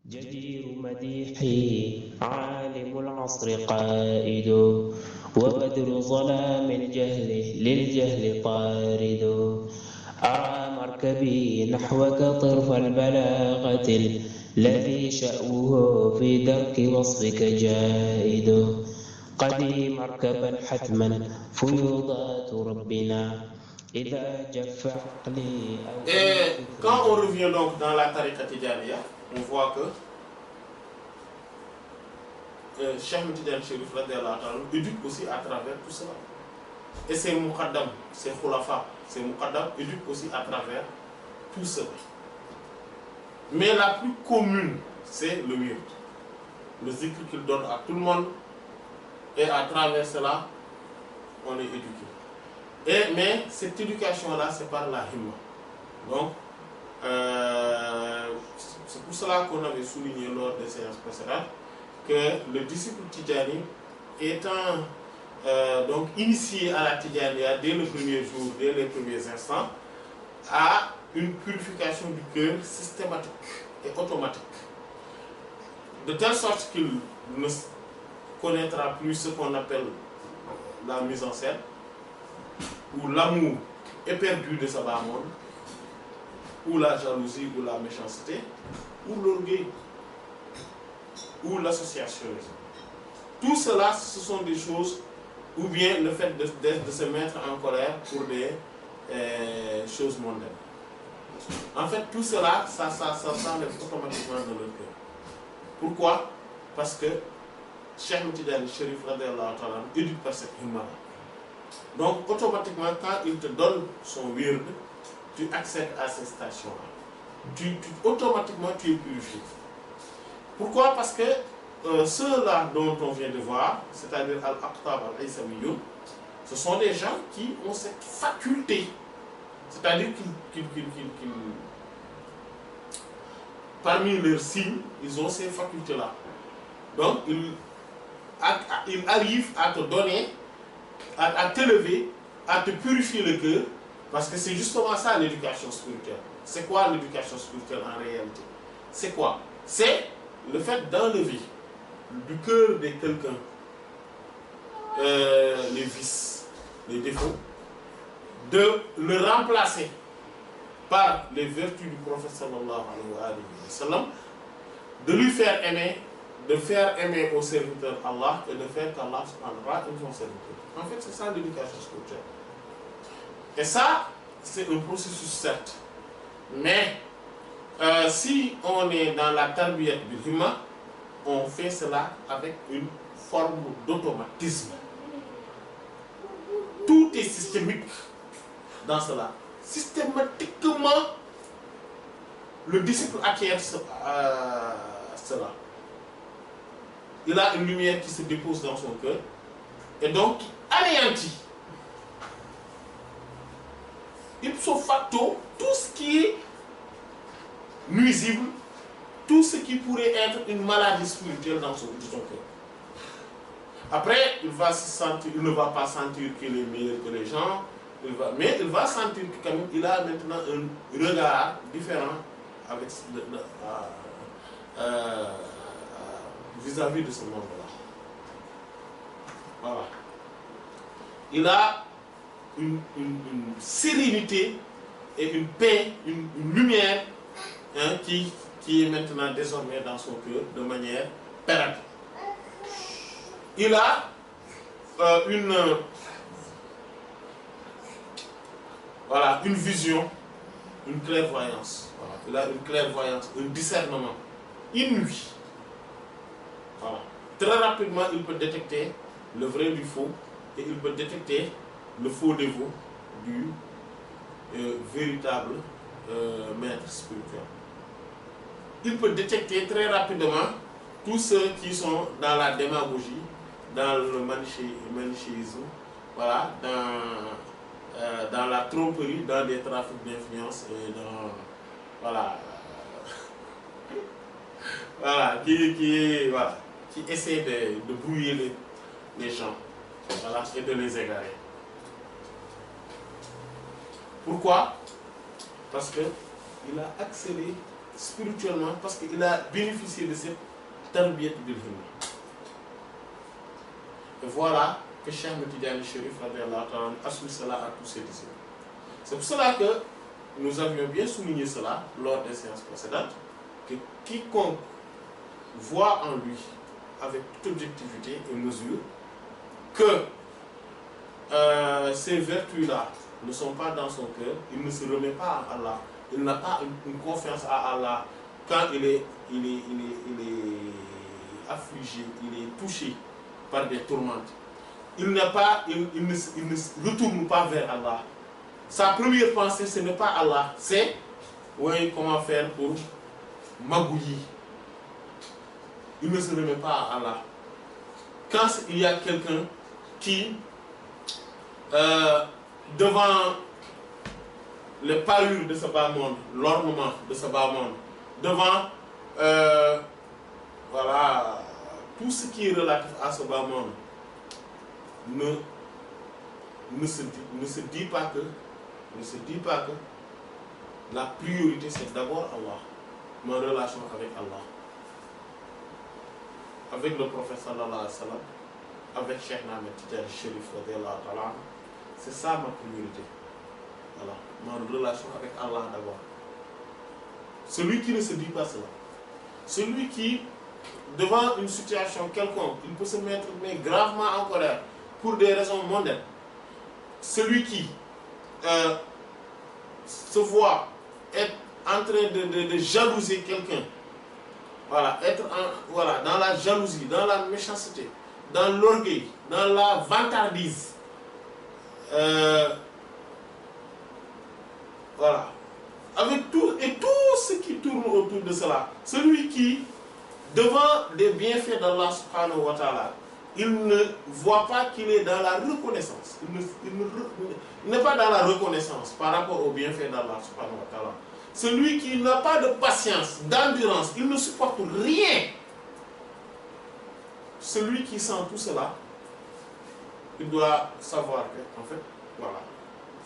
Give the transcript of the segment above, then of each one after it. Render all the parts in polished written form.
جدير مديحي عالم العصر قائد وبدر ظلام الجهل للجهل طارد أرى مركبي نحوك طرف البلاغة الذي شأوه في درك وصفك جائد قدي مركبا حتما فيوضات ربنا إذا جف عقلي. Et quand on revient donc dans la tariqa Tidjaniya, on voit que Cheikh Tidiane Chérif radiyallahu ta'ala éduque aussi à travers tout cela. Et ses muqaddam, ses khulafa, ses muqaddam éduquent aussi à travers tout cela. Mais la plus commune, c'est le wird. Le zikr qu'il donne à tout le monde, et à travers cela, on est éduqué. Mais cette éducation-là, c'est par la himma. Donc, c'est pour cela qu'on avait souligné lors des séances précédentes que le disciple Tidjani étant donc initié à la Tidjaniya dès le premier jour, dès les premiers instants, a une purification du cœur systématique et automatique. De telle sorte qu'il ne connaîtra plus ce qu'on appelle la mise en scène, où l'amour éperdu de sa bas-monde, ou la jalousie, ou la méchanceté, ou l'orgueil, ou l'associationnisme. Tout cela, ce sont des choses, ou bien le fait de se mettre en colère pour des choses mondaines. En fait, tout cela, ça s'enlève automatiquement dans leur cœur. Pourquoi? Parce que Cheikh Tidiane Chérif radiyallahu ta'ala éduque par cette himma. Donc, automatiquement, quand il te donne son wird, tu accèdes à ces stations-là. Automatiquement, tu es purifié. Pourquoi? Parce que ceux-là dont on vient de voir, c'est-à-dire Al-Aqtab Al-Aïsamiyoun, ce sont des gens qui ont cette faculté. C'est-à-dire qu'ils parmi leurs signes, ils ont ces facultés-là. Donc, ils arrivent à te donner, à t'élever, à te purifier le cœur, parce que c'est justement ça l'éducation spirituelle. C'est quoi l'éducation spirituelle en réalité? C'est quoi? C'est le fait d'enlever du cœur de quelqu'un les vices, les défauts, de le remplacer par les vertus du prophète sallallahu alayhi wa sallam, de lui faire aimer, de faire aimer au serviteur Allah et de faire qu'Allah aime son serviteur. En fait, c'est ça l'éducation spirituelle. Et ça, c'est un processus certes. Mais si on est dans la tarbiyat bil himma, on fait cela avec une forme d'automatisme. Tout est systémique dans cela. Systématiquement, le disciple acquiert cela. Il a une lumière qui se dépose dans son cœur et donc qui anéantit ipso facto tout ce qui est nuisible, tout ce qui pourrait être une maladie spirituelle dans son cœur. Après, il ne va pas sentir qu'il est meilleur que les gens, mais il va sentir qu'il a maintenant un regard différent avec vis-à-vis de ce monde-là. Voilà. Il a une sérénité et une paix, une lumière qui est maintenant désormais dans son cœur de manière pérenne. Il a une vision, une clairvoyance. Voilà. Il a une clairvoyance, un discernement inouï. Voilà. Très rapidement, il peut détecter le vrai du faux et il peut détecter le faux dévot du véritable maître spirituel. Il peut détecter très rapidement tous ceux qui sont dans la démagogie, dans le manichéisme, voilà, dans la tromperie, dans des trafics d'influence et dans qui essaie de brouiller les gens, voilà, et de les égarer. Pourquoi? Parce qu'il a accéléré spirituellement parce qu'il a bénéficié de cette tarbiyat bil himma. Et voilà que Cheikh Ahmed Tidiane Chérif associe cela à tous ses disciples. C'est pour cela que nous avions bien souligné cela lors des séances précédentes, que quiconque voit en lui, avec toute objectivité et mesure, que ces vertus-là ne sont pas dans son cœur, il ne se remet pas à Allah, il n'a pas une confiance à Allah quand il est affligé, il est touché par des tourmentes. Il ne se retourne pas vers Allah. Sa première pensée, ce n'est pas Allah, c'est oui, comment faire pour magouiller. Il ne se remet pas à Allah. Quand il y a quelqu'un qui, devant les parures de ce bas monde, l'ornement de ce bas monde, devant voilà, tout ce qui est relatif à ce bas monde, ne se dit pas que la priorité c'est d'abord Allah, ma relation avec Allah, avec le prophète sallallahu alayhi wa sallam, avec Cheikh Ahmed Tidiane Chérif, c'est ça ma priorité. Voilà, ma relation avec Allah d'abord. Celui qui ne se dit pas cela, celui qui, devant une situation quelconque, il peut se mettre mais gravement en colère pour des raisons mondaines. Celui qui se voit être en train de jalouser quelqu'un, voilà, être dans la jalousie, dans la méchanceté, dans l'orgueil, dans la vantardise, voilà, avec tout et tout ce qui tourne autour de cela. Celui qui, devant des bienfaits d'Allah subhanahu wa ta'ala, il ne voit pas qu'il est dans la reconnaissance. Il n'est pas dans la reconnaissance par rapport aux bienfaits d'Allah subhanahu wa ta'ala. Celui qui n'a pas de patience, d'endurance, il ne supporte rien. Celui qui sent tout cela, il doit savoir que, en fait, voilà,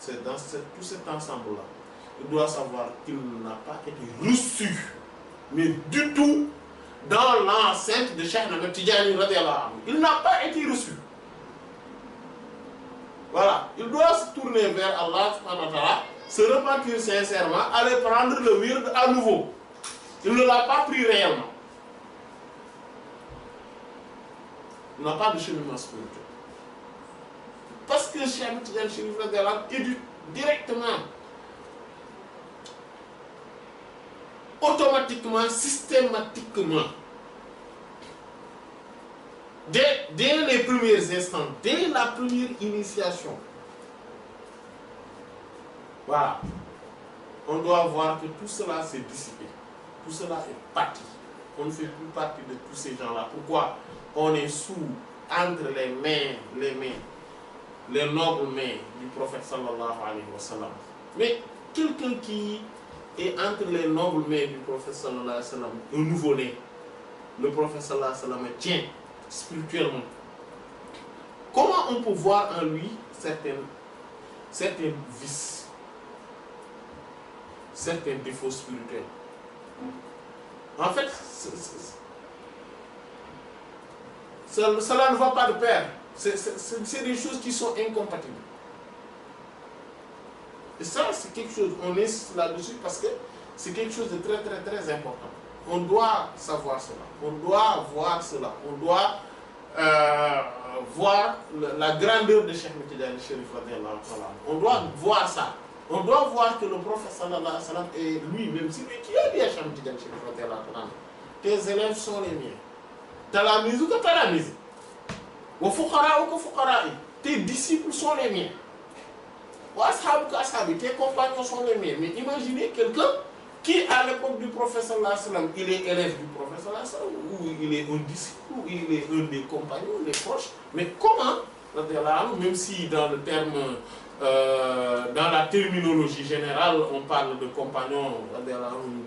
c'est dans tout cet ensemble-là, il doit savoir qu'il n'a pas été reçu, mais du tout, dans l'enceinte de Cheikh Ahmed Tidiane radiyallahu anhu. Il n'a pas été reçu. Voilà, il doit se tourner vers Allah subhanahu wa ta'ala, se repentir sincèrement, aller prendre le wird à nouveau. Il ne l'a pas pris réellement. Il n'a pas de cheminement spirituel. Parce que Cheikh Ahmed Tidiane Chérif radiyallahu anhu éduque directement, automatiquement, systématiquement, dès les premiers instants, dès la première initiation. Voilà. On doit voir que tout cela s'est dissipé. Tout cela est parti. On ne fait plus partie de tous ces gens-là. Pourquoi? On est entre les nobles mains du prophète sallallahu alayhi wa sallam. Mais quelqu'un qui est entre les nobles mains du prophète sallallahu alayhi wa sallam, un nouveau-né, le prophète sallallahu alayhi wa sallam tient spirituellement. Comment on peut voir en lui certains vices, certains défauts spirituels? En fait, cela ne va pas de pair. C'est des choses qui sont incompatibles. Et ça, c'est quelque chose, on insiste là-dessus parce que c'est quelque chose de très très très important. On doit savoir cela, on doit voir cela, on doit voir la grandeur de Cheikh Ahmed Tidiane Chérif radiyallahu ta'ala. On doit voir ça. On doit voir que le prophète sallallahu alayhi wa sallam est lui-même, c'est lui qui a dit à Cheikh Ahmed Tidiane Chérif radiyallahu ta'ala, tes élèves sont les miens. Talamiz ou que talamiz. Wa fuqara ou que fuqara'i. Tes disciples sont les miens. Wa ashab ou que ashabi. Tes compagnons sont les miens. Mais imaginez quelqu'un qui, à l'époque du prophète sallallahu alayhi wa sallam, il est élève du prophète sallallahu alayhi wa sallam, ou il est un disciple, ou il est un des compagnons, des proches. Mais comment, même si dans le terme, dans la terminologie générale, on parle de compagnons,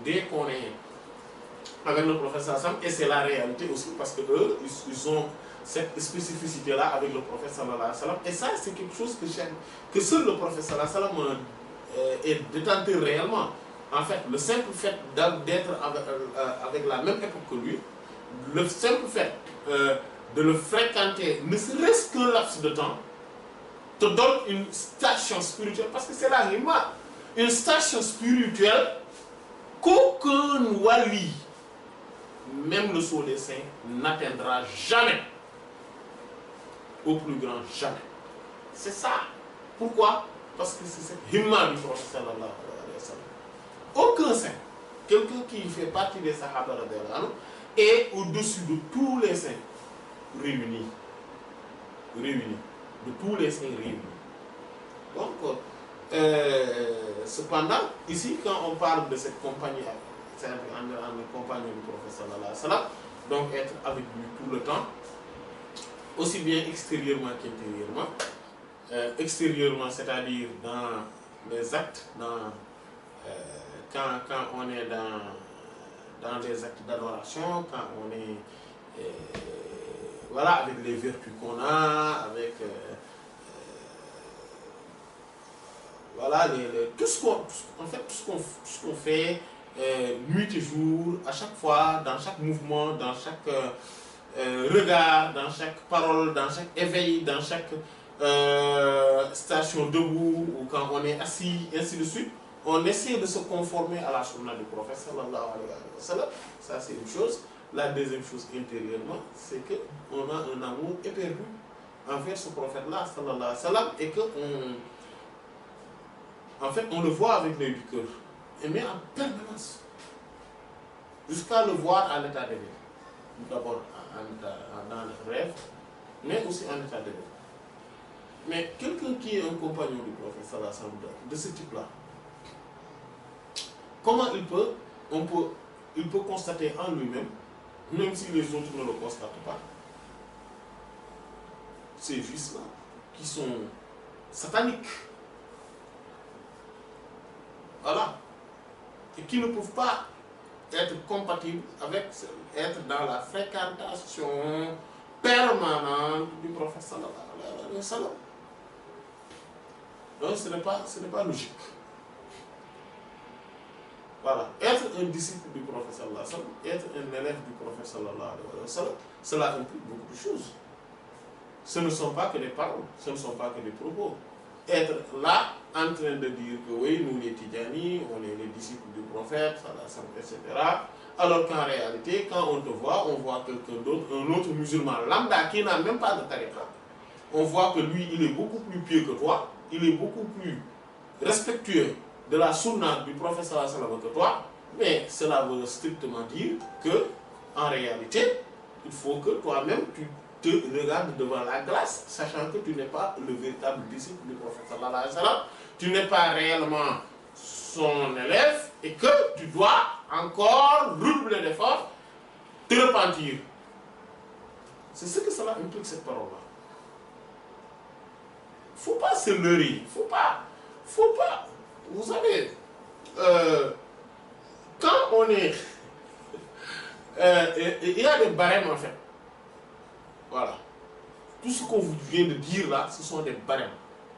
dès qu'on est avec le prophète sallallahu alayhi wa sallam, et c'est la réalité aussi, parce que eux, ils ont cette spécificité-là avec le prophète sallallahu alayhi wa sallam, et ça, c'est quelque chose que seul le prophète sallallahu alayhi wa sallam est détenteur réellement. En fait, le simple fait d'être avec la même époque que lui, le simple fait de le fréquenter, ne serait-ce qu'un laps de temps, te donne une station spirituelle, parce que c'est la rima, une station spirituelle qu'aucun wali, même le sceau des saints, n'atteindra jamais. Au plus grand jamais. C'est ça. Pourquoi? Parce que c'est cette himma du prophète sallallahu alayhi wa sallam. Aucun saint, quelqu'un qui fait partie des sahaba radhiyallahu anhu, est au-dessus de tous les saints réunis. De tous les saints réunis. Donc, cependant, ici, quand on parle de cette compagnie, c'est un compagnon du prophète sallallahu alayhi wa sallam, donc être avec lui tout le temps, aussi bien extérieurement qu'intérieurement. Extérieurement, c'est-à-dire dans les actes, quand on est dans les actes d'adoration, quand on est voilà, avec les vertus qu'on a, avec voilà, tout ce qu'on fait, nuit et jour, à chaque fois, dans chaque mouvement, dans chaque regard, dans chaque parole, dans chaque éveil, dans chaque station debout, ou quand on est assis, ainsi de suite, on essaie de se conformer à la sunna du prophète sallallahu alayhi wa sallam. Ça, c'est une chose. La deuxième chose intérieurement, c'est qu'on a un amour éperdu envers ce prophète-là sallallahu alayhi wa sallam, et que en fait, on le voit avec l'œil du cœur, mais en permanence, jusqu'à le voir à l'état d'éveil. D'abord dans le rêve, mais aussi en état d'éveil. Mais quelqu'un qui est un compagnon du prophète sallallahu alayhi wa sallam de ce type-là, comment il peut constater en lui-même, même si les autres ne le constatent pas, ces vices-là, qui sont sataniques, voilà, et qui ne peuvent pas être compatibles avec être dans la fréquentation permanente du prophète sallallahu alayhi wa sallam. Donc ce n'est pas logique. Voilà, être un disciple du prophète sallallahu alayhi wa sallam, être un élève du prophète sallallahu alayhi wa sallam, cela implique beaucoup de choses. Ce ne sont pas que des paroles, ce ne sont pas que des propos. Être là, en train de dire que oui, nous les Tidjani, on est les disciples du prophète, etc. Alors qu'en réalité, quand on te voit, on voit quelqu'un d'autre, un autre musulman lambda qui n'a même pas de tariqa. On voit que lui, il est beaucoup plus pieux que toi, il est beaucoup plus respectueux de la sunna du prophète sallallahu alayhi wa sallam que toi, mais cela veut strictement dire que, en réalité, il faut que toi-même tu te regardes devant la glace, sachant que tu n'es pas le véritable disciple du prophète sallallahu alayhi wa sallam, tu n'es pas réellement son élève et que tu dois encore redoubler d'efforts, te repentir. C'est ce que cela implique, cette parole-là. Faut pas se leurrer, faut pas. Vous savez, quand on est... il y a des barèmes en fait. Voilà. Tout ce qu'on vient de dire là, ce sont des barèmes.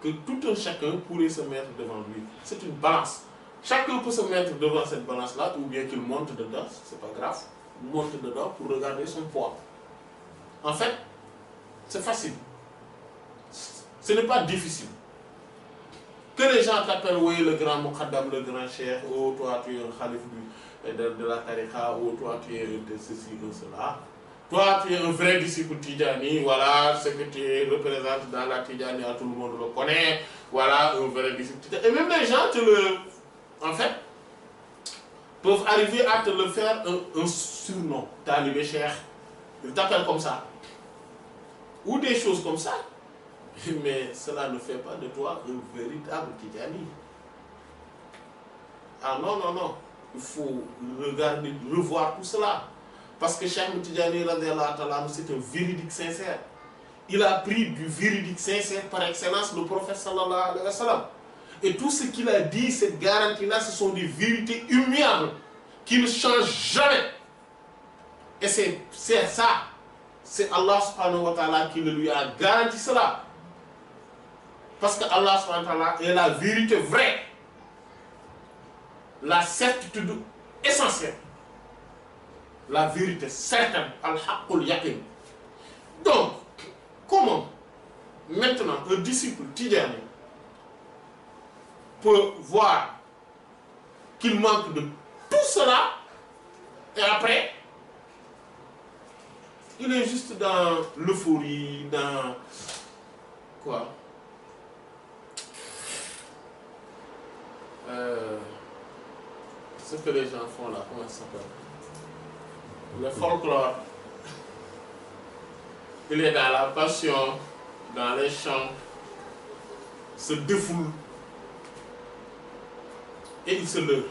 Que tout un chacun pourrait se mettre devant lui. C'est une balance. Chacun peut se mettre devant cette balance-là, ou bien qu'il monte dedans, c'est pas grave. Il monte dedans pour regarder son poids. En fait, c'est facile. Ce n'est pas difficile. Que les gens t'appellent, oui, le grand Muqaddam, le grand cheikh, oh, toi tu es un khalif de la tariqa, oh, toi tu es de ceci, de cela. Toi tu es un vrai disciple Tidjani, voilà, ce que tu représentes dans la Tidjani, tout le monde le connaît, voilà, un vrai disciple Tidjani. Et même les gens en fait, peuvent arriver à te le faire un surnom, talibé cheikh, ils t'appellent comme ça. Ou des choses comme ça. Mais cela ne fait pas de toi un véritable Tidjani. Ah non. Il faut regarder, revoir tout cela. Parce que Cheikh Tidjani, c'est un véridique sincère. Il a pris du véridique sincère par excellence le prophète sallallahu alayhi wa sallam. Et tout ce qu'il a dit, cette garantie-là, ce sont des vérités immuables qui ne changent jamais. Et c'est ça. C'est Allah subhanahu wa ta'ala qui lui a garanti cela. Parce que Allah subhanahu wa ta'ala est la vérité vraie. la certitude essentielle, la vérité certaine, al-haqqul yaqin. Donc, comment maintenant un disciple tidjani peut voir qu'il manque de tout cela et après il est juste dans l'euphorie, dans quoi, ce que les gens font là, comment ça s'appelle, le folklore. Il est dans la passion, dans les chants, se défoule et il se leurre.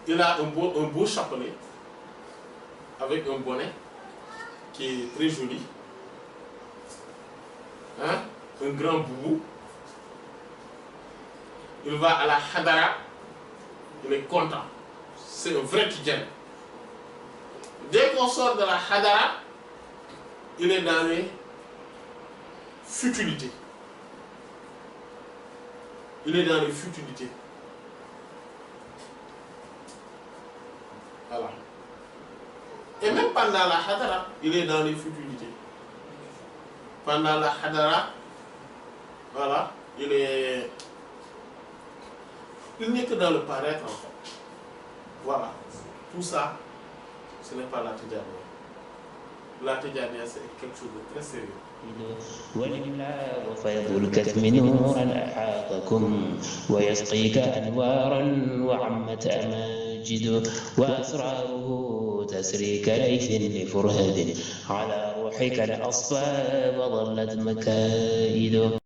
Il a un beau chapelet avec un bonnet qui est très joli, hein? Un grand boubou. Il va à la hadara, il est content. C'est un vrai tidjane. Dès qu'on sort de la hadara, il est dans les futilités. Il est dans les futilités. Voilà. Et même pendant la hadara, il est dans les futilités. Pendant la hadara, voilà, il n'est que dans le paraître en fait. Voilà. Tout ça, ce n'est pas la tidjaniya. La tidjaniya, c'est quelque chose de très sérieux. والإملاء فيض الكتم نورا أحاطكم ويسقيك أنوارا وعمت أماجد وأسراره تسري كليث لفرهد على روحك الأصفى وظلت مكائد.